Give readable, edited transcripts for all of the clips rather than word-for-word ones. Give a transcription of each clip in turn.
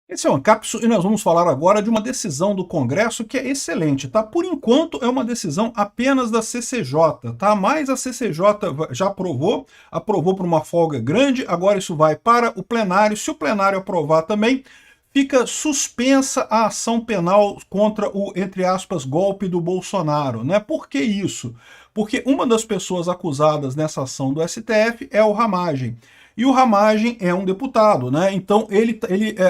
Esse é o Ancapsu e nós vamos falar agora de uma decisão do Congresso que é excelente, tá? Por enquanto é uma decisão apenas da CCJ, tá? Mas a CCJ já aprovou por uma folga grande, agora isso vai para o plenário. Se o plenário aprovar também, fica suspensa a ação penal contra o, entre aspas, golpe do Bolsonaro, né? Por que isso? Porque uma das pessoas acusadas nessa ação do STF é o Ramagem. E o Ramagem é um deputado, né? Então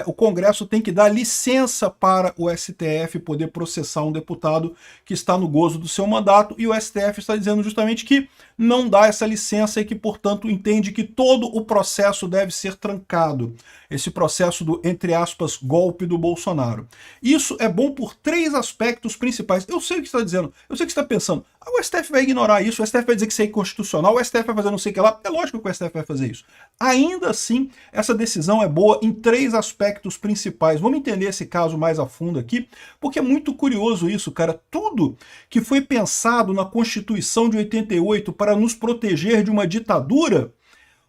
o Congresso tem que dar licença para o STF poder processar um deputado que está no gozo do seu mandato, e o STF está dizendo justamente que não dá essa licença e que, portanto, entende que todo o processo deve ser trancado. Esse processo do, entre aspas, golpe do Bolsonaro. Isso é bom por três aspectos principais. Eu sei o que você está dizendo, eu sei o que você está pensando. Ah, o STF vai ignorar isso, o STF vai dizer que isso é inconstitucional, o STF vai fazer não sei o que lá. É lógico que o STF vai fazer isso. Ainda assim, essa decisão é boa em três aspectos principais. Vamos entender esse caso mais a fundo aqui, porque é muito curioso isso, cara. Tudo que foi pensado na Constituição de 88 para nos proteger de uma ditadura,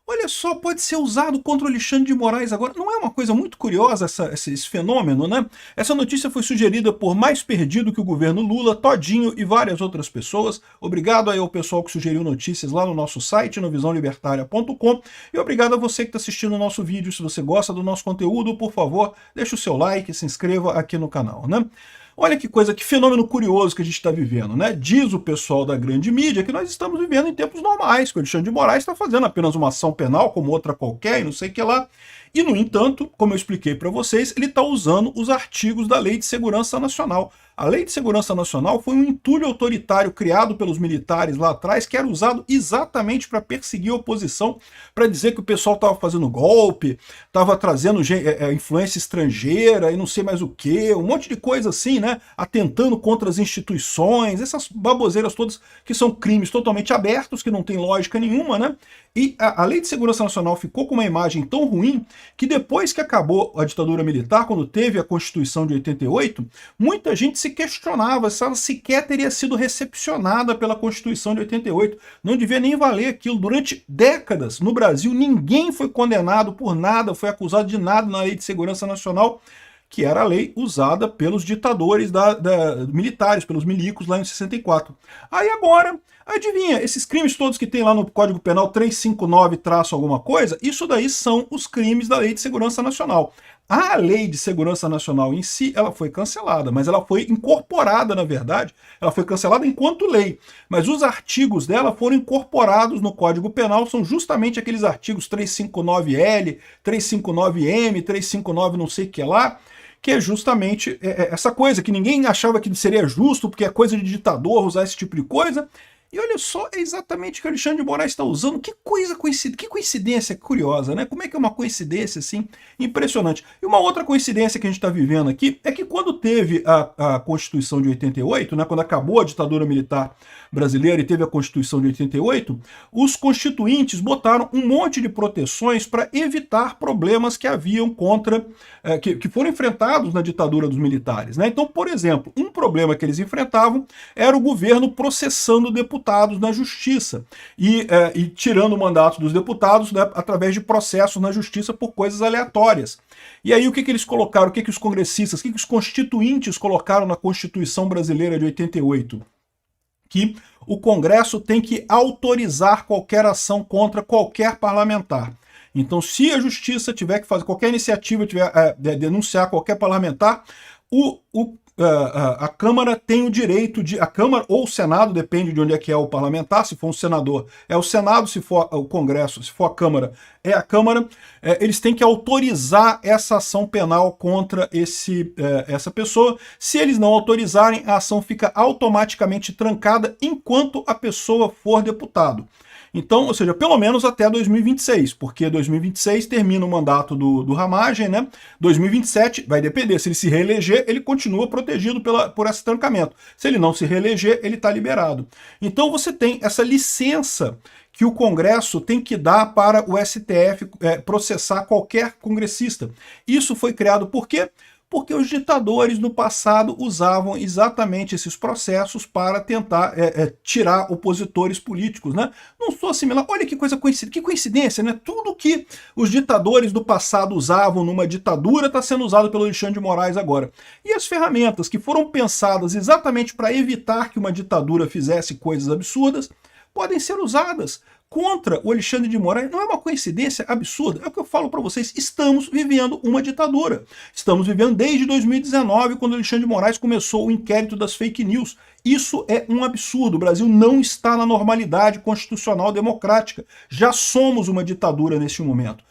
olha só, pode ser usado contra o Alexandre de Moraes agora. Não é uma coisa muito curiosa esse fenômeno, né? Essa notícia foi sugerida por Mais Perdido que o governo Lula, Todinho e várias outras pessoas. Obrigado aí ao pessoal que sugeriu notícias lá no nosso site, no visãolibertaria.com. E obrigado a você que está assistindo o nosso vídeo. Se você gosta do nosso conteúdo, por favor, deixe o seu like e se inscreva aqui no canal, né? Olha que coisa, que fenômeno curioso que a gente está vivendo, né? Diz o pessoal da grande mídia que nós estamos vivendo em tempos normais, que o Alexandre de Moraes está fazendo apenas uma ação penal como outra qualquer e não sei o que lá. E, no entanto, como eu expliquei para vocês, ele está usando os artigos da Lei de Segurança Nacional. A Lei de Segurança Nacional foi um entulho autoritário criado pelos militares lá atrás, que era usado exatamente para perseguir a oposição, para dizer que o pessoal estava fazendo golpe, estava trazendo influência estrangeira e não sei mais o que, um monte de coisa assim, né? Atentando contra as instituições, essas baboseiras todas que são crimes totalmente abertos, que não tem lógica nenhuma, né? E a Lei de Segurança Nacional ficou com uma imagem tão ruim que depois que acabou a ditadura militar, quando teve a Constituição de 88, muita gente se questionava se ela sequer teria sido recepcionada pela Constituição de 88. Não devia nem valer aquilo. Durante décadas, no Brasil, ninguém foi condenado por nada, foi acusado de nada na Lei de Segurança Nacional, que era a lei usada pelos ditadores militares, pelos milicos lá em 64. Aí agora, adivinha, esses crimes todos que tem lá no Código Penal 359-alguma coisa, isso daí são os crimes da Lei de Segurança Nacional. A Lei de Segurança Nacional em si, ela foi cancelada, mas ela foi incorporada, na verdade, ela foi cancelada enquanto lei, mas os artigos dela foram incorporados no Código Penal, são justamente aqueles artigos 359L, 359M, 359 não sei o que lá, que é justamente essa coisa, que ninguém achava que seria justo, porque é coisa de ditador usar esse tipo de coisa. E olha só, é exatamente o que o Alexandre de Moraes está usando. Que coincidência curiosa, né? Como é que é uma coincidência assim impressionante? E uma outra coincidência que a gente está vivendo aqui é que quando teve a Constituição de 88, né, quando acabou a ditadura militar brasileira e teve a Constituição de 88, os constituintes botaram um monte de proteções para evitar problemas que haviam que foram enfrentados na ditadura dos militares, né? Então, por exemplo, um problema que eles enfrentavam era o governo processando deputados na justiça e tirando o mandato dos deputados, né, através de processos na justiça por coisas aleatórias. E aí o que eles colocaram, o que os congressistas, o que os constituintes colocaram na Constituição brasileira de 88? Que o Congresso tem que autorizar qualquer ação contra qualquer parlamentar. Então, se a justiça tiver que fazer qualquer iniciativa, denunciar qualquer parlamentar, a Câmara tem o direito de... A Câmara ou o Senado, depende de onde é que é o parlamentar, se for um senador é o Senado, se for o Congresso, se for a Câmara, é a Câmara, eles têm que autorizar essa ação penal contra essa pessoa. Se eles não autorizarem, a ação fica automaticamente trancada enquanto a pessoa for deputado. Então, ou seja, pelo menos até 2026, porque 2026 termina o mandato do Ramagem, né? 2027 vai depender, se ele se reeleger, ele continua protegido por esse trancamento. Se ele não se reeleger, ele está liberado. Então você tem essa licença que o Congresso tem que dar para o STF processar qualquer congressista. Isso foi criado por quê? Porque os ditadores no passado usavam exatamente esses processos para tentar tirar opositores políticos, né? Não sou assimilar. Olha que coisa coincidência, que coincidência, né? Tudo que os ditadores do passado usavam numa ditadura está sendo usado pelo Alexandre de Moraes agora. E as ferramentas que foram pensadas exatamente para evitar que uma ditadura fizesse coisas absurdas podem ser usadas contra o Alexandre de Moraes. Não é uma coincidência absurda? É o que eu falo para vocês, estamos vivendo uma ditadura. Estamos vivendo desde 2019, quando o Alexandre de Moraes começou o inquérito das fake news. Isso é um absurdo. O Brasil não está na normalidade constitucional democrática. Já somos uma ditadura neste momento.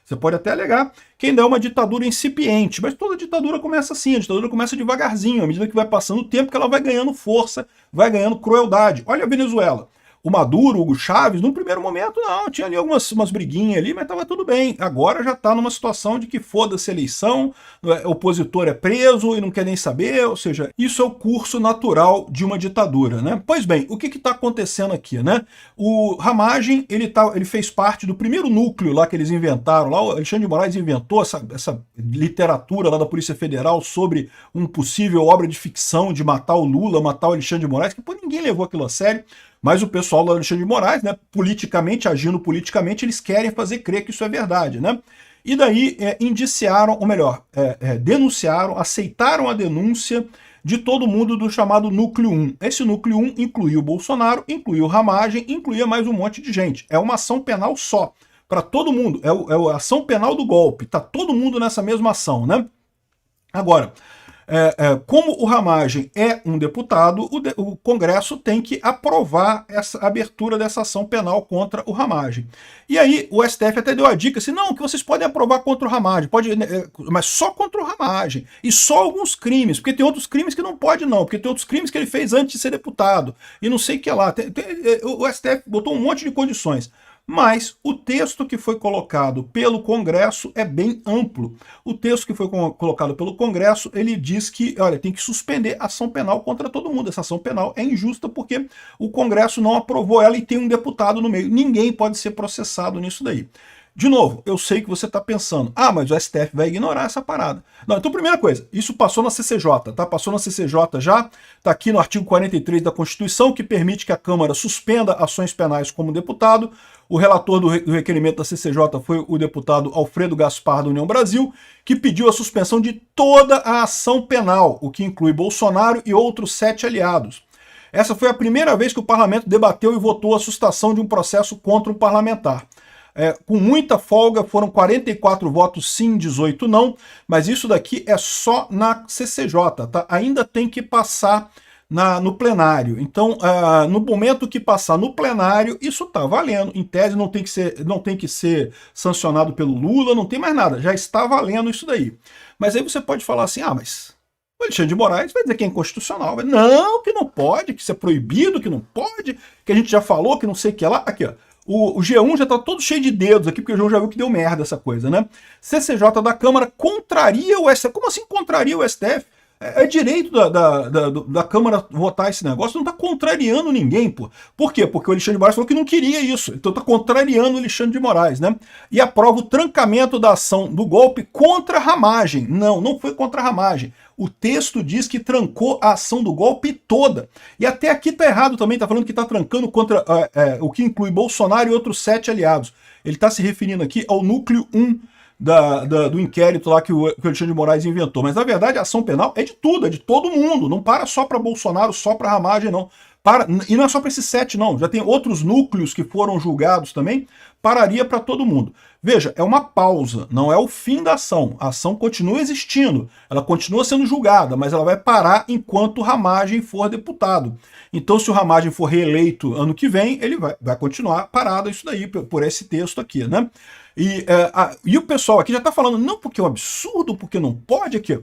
Você pode até alegar que ainda é uma ditadura incipiente, mas toda ditadura começa assim, a ditadura começa devagarzinho, à medida que vai passando o tempo que ela vai ganhando força, vai ganhando crueldade. Olha a Venezuela. O Maduro, o Hugo Chávez, no primeiro momento não, tinha ali umas briguinhas ali, mas estava tudo bem. Agora já está numa situação de que foda-se a eleição, o opositor é preso e não quer nem saber, ou seja, isso é o curso natural de uma ditadura, né? Pois bem, o que está acontecendo aqui, né? O Ramagem, ele fez parte do primeiro núcleo lá que eles inventaram, lá o Alexandre de Moraes inventou essa literatura lá da Polícia Federal sobre um possível obra de ficção de matar o Lula, matar o Alexandre de Moraes, que pô, ninguém levou aquilo a sério. Mas o pessoal do Alexandre de Moraes, né, politicamente, agindo politicamente, eles querem fazer crer que isso é verdade, né? E daí indiciaram, ou melhor, denunciaram, aceitaram a denúncia de todo mundo do chamado Núcleo 1. Esse Núcleo 1 incluiu o Bolsonaro, incluiu Ramagem, incluía mais um monte de gente. É uma ação penal só, para todo mundo. É a ação penal do golpe. Tá todo mundo nessa mesma ação, né? Agora, como o Ramagem é um deputado, o Congresso tem que aprovar essa abertura dessa ação penal contra o Ramagem. E aí o STF até deu a dica assim, não, que vocês podem aprovar contra o Ramagem, mas só contra o Ramagem, e só alguns crimes, porque tem outros crimes que não pode não, porque tem outros crimes que ele fez antes de ser deputado, e não sei o que lá. O STF botou um monte de condições. Mas o texto que foi colocado pelo Congresso é bem amplo. O texto que foi colocado pelo Congresso, ele diz que, olha, tem que suspender a ação penal contra todo mundo. Essa ação penal é injusta porque o Congresso não aprovou ela e tem um deputado no meio. Ninguém pode ser processado nisso daí. De novo, eu sei que você está pensando, mas o STF vai ignorar essa parada. Não, então primeira coisa, isso passou na CCJ, tá? Passou na CCJ já, tá aqui no artigo 43 da Constituição, que permite que a Câmara suspenda ações penais como deputado. O relator do requerimento da CCJ foi o deputado Alfredo Gaspar, da União Brasil, que pediu a suspensão de toda a ação penal, o que inclui Bolsonaro e outros 7 aliados. Essa foi a primeira vez que o parlamento debateu e votou a sustação de um processo contra um parlamentar. Com muita folga, foram 44 votos sim, 18 não, mas isso daqui é só na CCJ, tá? Ainda tem que passar no plenário. Então, no momento que passar no plenário, isso está valendo. Em tese, não tem que ser sancionado pelo Lula, não tem mais nada. Já está valendo isso daí. Mas aí você pode falar assim, mas o Alexandre de Moraes vai dizer que é inconstitucional. Não, que não pode, que isso é proibido, que não pode, que a gente já falou, que não sei o que lá. Aqui, ó. O G1 já está todo cheio de dedos aqui, porque o G1 já viu que deu merda essa coisa, né? CCJ da Câmara contraria o STF. Como assim contraria o STF? É direito da Câmara votar esse negócio, não está contrariando ninguém, pô. Por quê? Porque o Alexandre de Moraes falou que não queria isso, então está contrariando o Alexandre de Moraes, né? E aprova o trancamento da ação do golpe contra a Ramagem. Não foi contra a Ramagem. O texto diz que trancou a ação do golpe toda. E até aqui está errado também, está falando que está trancando contra o que inclui Bolsonaro e outros 7 aliados. Ele está se referindo aqui ao núcleo 1 do inquérito lá que o Alexandre de Moraes inventou. Mas, na verdade, a ação penal é de tudo, é de todo mundo. Não para só para Bolsonaro, só para Ramagem, não. E não é só para esses 7, não. Já tem outros núcleos que foram julgados também. Pararia para todo mundo. Veja, é uma pausa, não é o fim da ação. A ação continua existindo, ela continua sendo julgada, mas ela vai parar enquanto o Ramagem for deputado. Então, se o Ramagem for reeleito ano que vem, ele vai continuar parado isso daí, por esse texto aqui, né? E o pessoal aqui já está falando, não, porque é um absurdo, porque não pode aqui.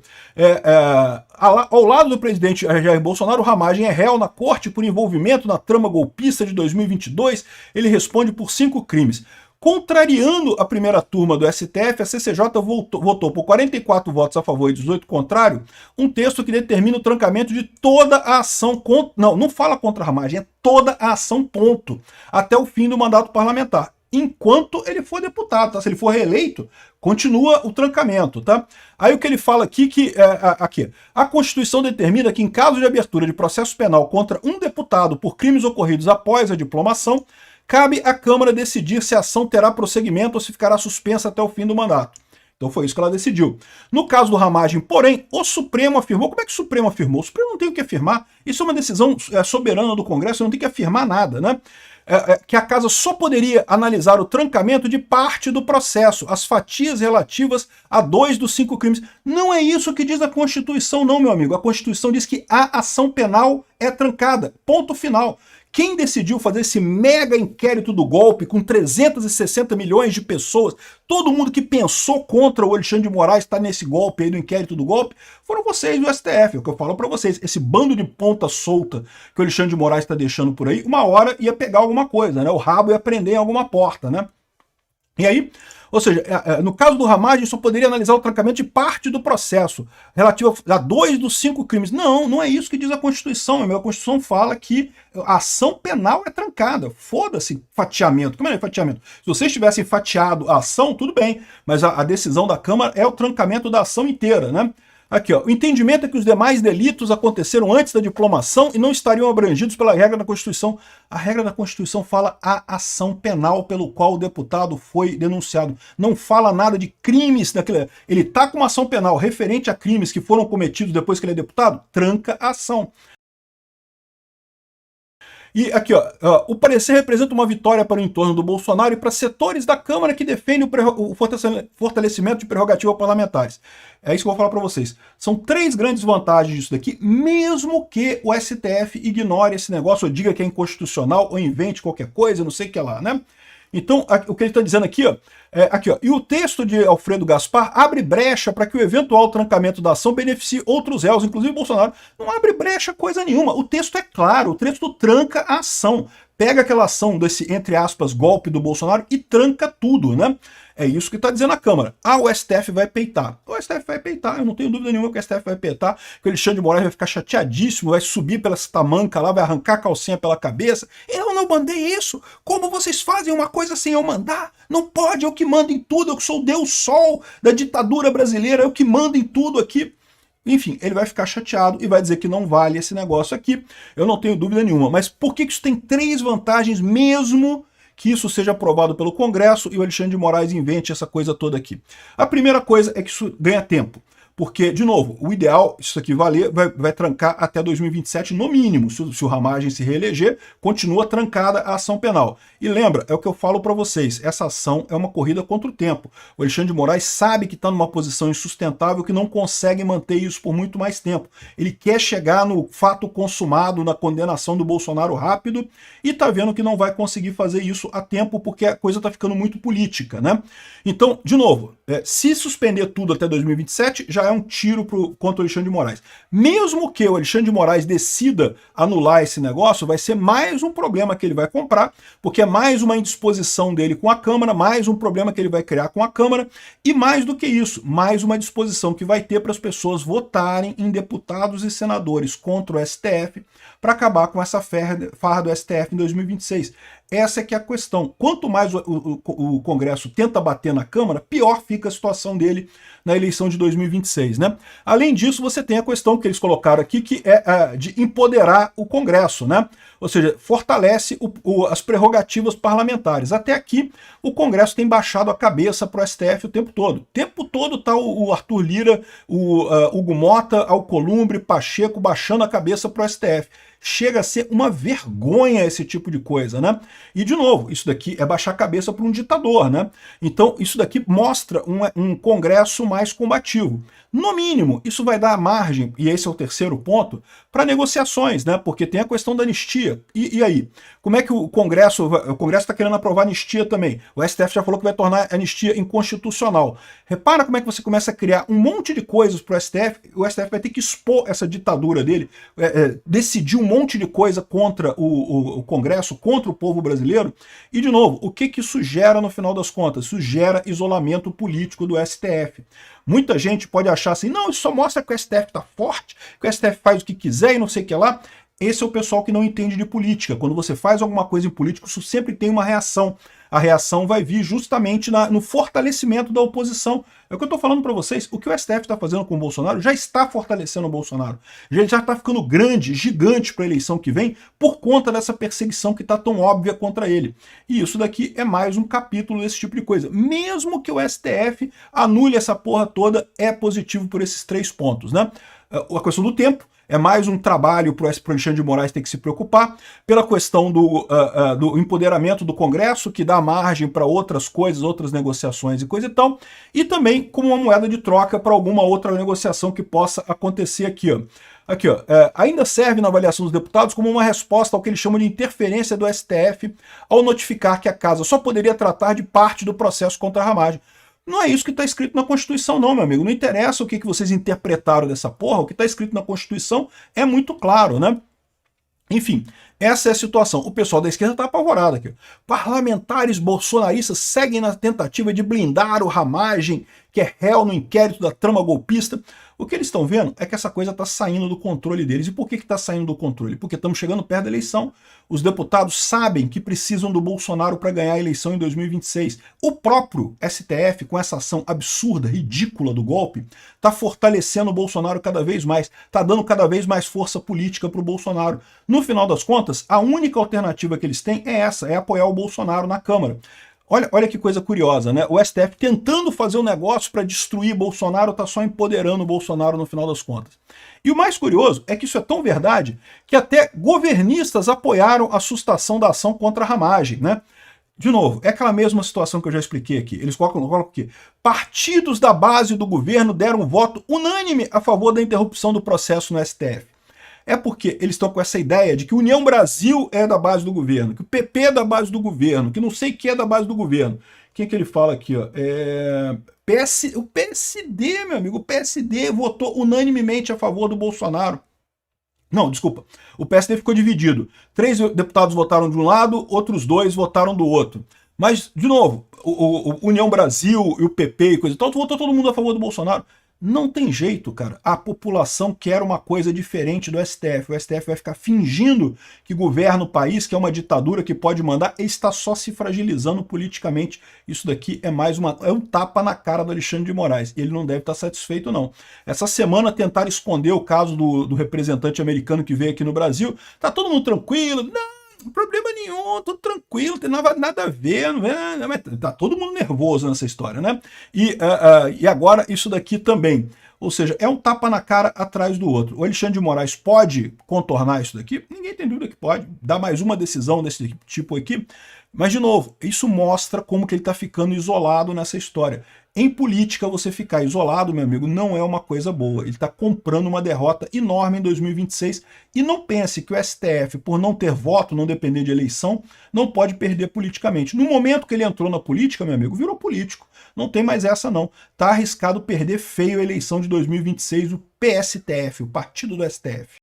Ao lado do presidente Jair Bolsonaro, o Ramagem é réu na corte por envolvimento na trama golpista de 2022. Ele responde por 5 crimes. Contrariando a primeira turma do STF, a CCJ votou por 44 votos a favor e 18 contrário, um texto que determina o trancamento de toda a ação contra... Não fala contra a Ramagem, é toda a ação, ponto. Até o fim do mandato parlamentar. enquanto ele for deputado, tá? Se ele for reeleito, continua o trancamento, tá? Aí o que ele fala aqui, aqui, a Constituição determina que em caso de abertura de processo penal contra um deputado por crimes ocorridos após a diplomação, cabe à Câmara decidir se a ação terá prosseguimento ou se ficará suspensa até o fim do mandato. Então foi isso que ela decidiu. No caso do Ramagem, porém, o Supremo afirmou. Como é que o Supremo afirmou? O Supremo não tem o que afirmar. Isso é uma decisão soberana do Congresso, não tem que afirmar nada, né? Que a Casa só poderia analisar o trancamento de parte do processo, as fatias relativas a 2 dos 5 crimes. Não é isso que diz a Constituição, não, meu amigo. A Constituição diz que a ação penal é trancada. Ponto final. Quem decidiu fazer esse mega inquérito do golpe com 360 milhões de pessoas, todo mundo que pensou contra o Alexandre de Moraes está nesse golpe aí do inquérito do golpe, foram vocês do STF. O que eu falo para vocês, esse bando de ponta solta que o Alexandre de Moraes está deixando por aí, uma hora ia pegar alguma coisa, né? O rabo ia prender em alguma porta, né? E aí, ou seja, no caso do Ramagem, só poderia analisar o trancamento de parte do processo, relativo a 2 dos 5 crimes. Não, não é isso que diz a Constituição. A Constituição fala que a ação penal é trancada. Foda-se fatiamento. Como é fatiamento? Se vocês tivessem fatiado a ação, tudo bem, mas a decisão da Câmara é o trancamento da ação inteira, né? Aqui, ó, o entendimento é que os demais delitos aconteceram antes da diplomação e não estariam abrangidos pela regra da Constituição. A regra da Constituição fala a ação penal pelo qual o deputado foi denunciado. Não fala nada de crimes daquele. Ele está com uma ação penal referente a crimes que foram cometidos depois que ele é deputado, tranca a ação. E aqui, ó, o parecer representa uma vitória para o entorno do Bolsonaro e para setores da Câmara que defendem o fortalecimento de prerrogativas parlamentares. É isso que eu vou falar para vocês. São 3 grandes vantagens disso daqui, mesmo que o STF ignore esse negócio, ou diga que é inconstitucional, ou invente qualquer coisa, não sei o que lá, né? Então, o que ele está dizendo aqui, ó, e o texto de Alfredo Gaspar abre brecha para que o eventual trancamento da ação beneficie outros réus, inclusive Bolsonaro. Não abre brecha coisa nenhuma. O texto é claro, o texto tranca a ação. Pega aquela ação desse, entre aspas, golpe do Bolsonaro e tranca tudo, né? É isso que está dizendo a Câmara. O STF vai peitar. O STF vai peitar, eu não tenho dúvida nenhuma que o STF vai peitar, que o Alexandre de Moraes vai ficar chateadíssimo, vai subir pela tamanca lá, vai arrancar a calcinha pela cabeça. Eu não mandei isso! Como vocês fazem uma coisa sem eu mandar? Não pode, eu que mando em tudo, eu sou o Deus Sol da ditadura brasileira, eu que mando em tudo aqui. Enfim, ele vai ficar chateado e vai dizer que não vale esse negócio aqui. Eu não tenho dúvida nenhuma. Mas por que isso tem 3 vantagens mesmo que isso seja aprovado pelo Congresso e o Alexandre de Moraes invente essa coisa toda aqui? A primeira coisa é que isso ganha tempo. Porque, de novo, o ideal, isso aqui valer, vai trancar até 2027 no mínimo. Se o Ramagem se reeleger, continua trancada a ação penal. E lembra, é o que eu falo para vocês, essa ação é uma corrida contra o tempo. O Alexandre de Moraes sabe que está numa posição insustentável, que não consegue manter isso por muito mais tempo. Ele quer chegar no fato consumado, na condenação do Bolsonaro rápido, e está vendo que não vai conseguir fazer isso a tempo, porque a coisa está ficando muito política, né? Então, de novo, se suspender tudo até 2027, já é um tiro contra o Alexandre de Moraes. Mesmo que o Alexandre de Moraes decida anular esse negócio, vai ser mais um problema que ele vai comprar, porque é mais uma indisposição dele com a Câmara, mais um problema que ele vai criar com a Câmara, e mais do que isso, mais uma disposição que vai ter para as pessoas votarem em deputados e senadores contra o STF para acabar com essa farra do STF em 2026. Essa é que é a questão. Quanto mais o Congresso tenta bater na Câmara, pior fica a situação dele na eleição de 2026, né? Além disso, você tem a questão que eles colocaram aqui, que é de empoderar o Congresso, né? Ou seja, fortalece as prerrogativas parlamentares. Até aqui, o Congresso tem baixado a cabeça para o STF o tempo todo. O tempo todo está o Arthur Lira, o Hugo Mota, Alcolumbre, Pacheco baixando a cabeça para o STF. Chega a ser uma vergonha esse tipo de coisa, né? E, de novo, isso daqui é baixar a cabeça para um ditador, né? Então, isso daqui mostra um Congresso mais combativo. No mínimo, isso vai dar margem, e esse é o terceiro ponto, para negociações, né? Porque tem a questão da anistia. E aí? Como é que o Congresso está querendo aprovar anistia também? O STF já falou que vai tornar a anistia inconstitucional. Repara como é que você começa a criar um monte de coisas para o STF vai ter que expor essa ditadura dele, decidir um monte de coisa contra o Congresso, contra o povo brasileiro. E, de novo, o que isso gera no final das contas? Isso gera isolamento político do STF. Muita gente pode achar assim, não, isso só mostra que o STF está forte, que o STF faz o que quiser e não sei o que lá. Esse é o pessoal que não entende de política. Quando você faz alguma coisa em política, isso sempre tem uma reação. a reação vai vir justamente no fortalecimento da oposição. É o que eu estou falando para vocês, o que o STF está fazendo com o Bolsonaro já está fortalecendo o Bolsonaro. Ele já está ficando grande, gigante para a eleição que vem, por conta dessa perseguição que está tão óbvia contra ele. E isso daqui é mais um capítulo desse tipo de coisa. Mesmo que o STF anule essa porra toda, é positivo por esses 3 pontos, né? A questão do tempo, é mais um trabalho para o Alexandre de Moraes ter que se preocupar, pela questão do empoderamento do Congresso, que dá margem para outras coisas, outras negociações e coisa e tal, e também como uma moeda de troca para alguma outra negociação que possa acontecer aqui, ó. Aqui, ó, ainda serve na avaliação dos deputados como uma resposta ao que eles chamam de interferência do STF ao notificar que a Casa só poderia tratar de parte do processo contra a ramagem. Não é isso que está escrito na Constituição, não, meu amigo. Não interessa o que vocês interpretaram dessa porra, o que está escrito na Constituição é muito claro, né? Enfim, essa é a situação. O pessoal da esquerda está apavorado aqui. Parlamentares bolsonaristas seguem na tentativa de blindar o Ramagem, que é réu no inquérito da trama golpista. O que eles estão vendo é que essa coisa está saindo do controle deles. E por que está saindo do controle? Porque estamos chegando perto da eleição. Os deputados sabem que precisam do Bolsonaro para ganhar a eleição em 2026. O próprio STF, com essa ação absurda, ridícula do golpe, está fortalecendo o Bolsonaro cada vez mais, está dando cada vez mais força política para o Bolsonaro. No final das contas, a única alternativa que eles têm é essa, é apoiar o Bolsonaro na Câmara. Olha que coisa curiosa, né? O STF tentando fazer um negócio para destruir Bolsonaro, está só empoderando o Bolsonaro no final das contas. E o mais curioso é que isso é tão verdade que até governistas apoiaram a sustação da ação contra a ramagem, né? De novo, é aquela mesma situação que eu já expliquei aqui. Eles colocam aqui. Partidos da base do governo deram um voto unânime a favor da interrupção do processo no STF. É porque eles estão com essa ideia de que União Brasil é da base do governo, que o PP é da base do governo, que não sei o que é da base do governo. Quem é que ele fala aqui? Ó? O PSD, meu amigo, o PSD votou unanimemente a favor do Bolsonaro. Não, desculpa. O PSD ficou dividido. 3 deputados votaram de um lado, outros 2 votaram do outro. Mas, de novo, o União Brasil e o PP e coisa e tal, votou todo mundo a favor do Bolsonaro. Não tem jeito, cara. A população quer uma coisa diferente do STF. O STF vai ficar fingindo que governa o país, que é uma ditadura que pode mandar, e está só se fragilizando politicamente. Isso daqui é um tapa na cara do Alexandre de Moraes. Ele não deve estar satisfeito, não. Essa semana tentaram esconder o caso do representante americano que veio aqui no Brasil. Tá todo mundo tranquilo. Não, problema nenhum, tudo tranquilo, não tem nada a ver, não é, mas tá todo mundo nervoso nessa história, né? E agora isso daqui também. Ou seja, é um tapa na cara atrás do outro. O Alexandre de Moraes pode contornar isso daqui? Ninguém tem dúvida que pode. Dar mais uma decisão desse tipo aqui. Mas, de novo, isso mostra como que ele está ficando isolado nessa história. Em política, você ficar isolado, meu amigo, não é uma coisa boa. Ele está comprando uma derrota enorme em 2026. E não pense que o STF, por não ter voto, não depender de eleição, não pode perder politicamente. No momento que ele entrou na política, meu amigo, virou político. Não tem mais essa, não. Está arriscado perder feio a eleição de 2026, o PSTF, o partido do STF.